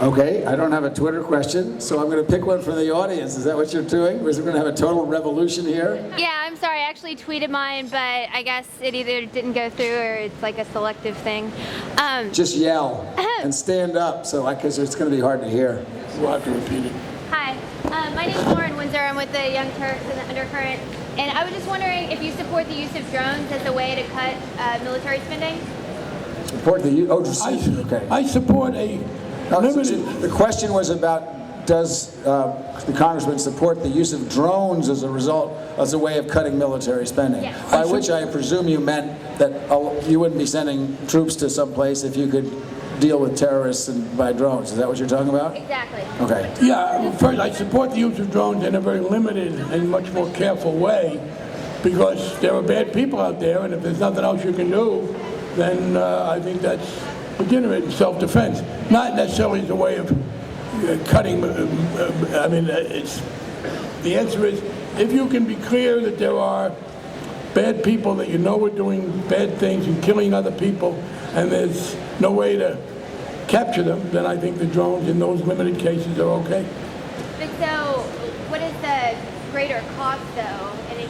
Okay, I don't have a Twitter question, so I'm going to pick one from the audience. Is that what you're doing? We're going to have a total revolution here? Yeah, I'm sorry. I actually tweeted mine, but I guess it either didn't go through or it's like a selective thing. Just yell and stand up, because it's going to be hard to hear. We'll have to repeat it. Hi, my name's Lauren Windsor. I'm with the Young Turks and the Undercurrent. And I was just wondering if you support the use of drones as a way to cut military spending? Support the okay. I support a limited... The question was about, does the congressman support the use of drones as a way of cutting military spending? Yes. By which I presume you meant that you wouldn't be sending troops to some place if you could deal with terrorists by drones. Is that what you're talking about? Exactly. Okay. Yeah, first, I support the use of drones in a very limited and much more careful way, because there are bad people out there, and if there's nothing else you can do, then I think that's legitimate in self-defense. Not necessarily as a way of cutting, the answer is, if you can be clear that there are bad people that you know are doing bad things and killing other people, and there's no way to capture them, then I think the drones in those limited cases are okay. But so, what is the greater cost, though, in a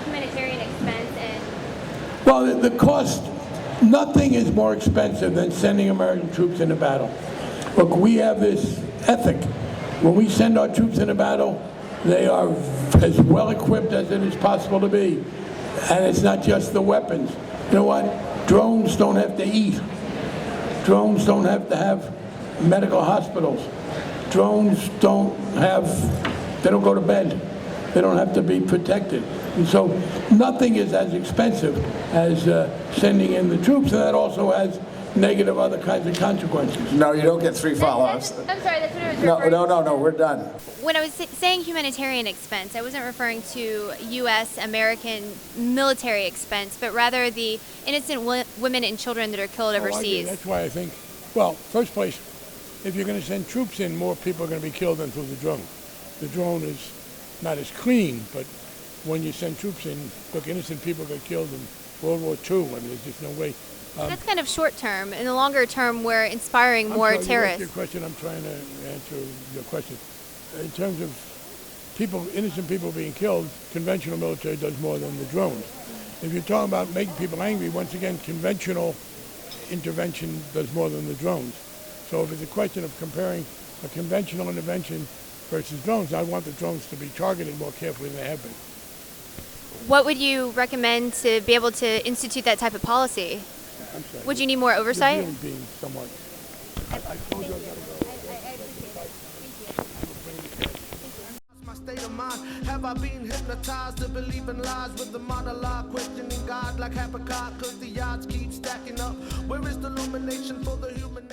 humanitarian expense? And Well, the cost, nothing is more expensive than sending American troops into battle. Look, we have this ethic. When we send our troops into battle, they are as well equipped as it is possible to be. And it's not just the weapons. You know what? Drones don't have to eat. Drones don't have to have medical hospitals. Drones they don't go to bed. They don't have to be protected. And so nothing is as expensive as sending in the troops, and that also has negative other kinds of consequences. No, you don't get 3 follow-ups. I'm sorry, that's what I was referring to. No, we're done. When I was saying humanitarian expense, I wasn't referring to U.S. American military expense, but rather the innocent women and children that are killed overseas. That's why I think, well, first place, if you're going to send troops in, more people are going to be killed than through the drone. The drone is not as clean, but when you send troops in, look, innocent people got killed in World War II, and there's just no way. That's kind of short term. In the longer term, we're inspiring more terrorists. You asked your question, I'm trying to answer your question. In terms of innocent people being killed, conventional military does more than the drones. If you're talking about making people angry, once again, conventional intervention does more than the drones. So if it's a question of comparing a conventional intervention versus drones, I want the drones to be targeted more carefully than they have been. What would you recommend to be able to institute that type of policy? I'm sorry. Would you need more oversight? Really being somewhat. I told you I gotta go. My state of mind, have I been hypnotized to believe in lies with the monologue, questioning God like Habakkuk, cause the odds keep stacking up. Where is the illumination for the human?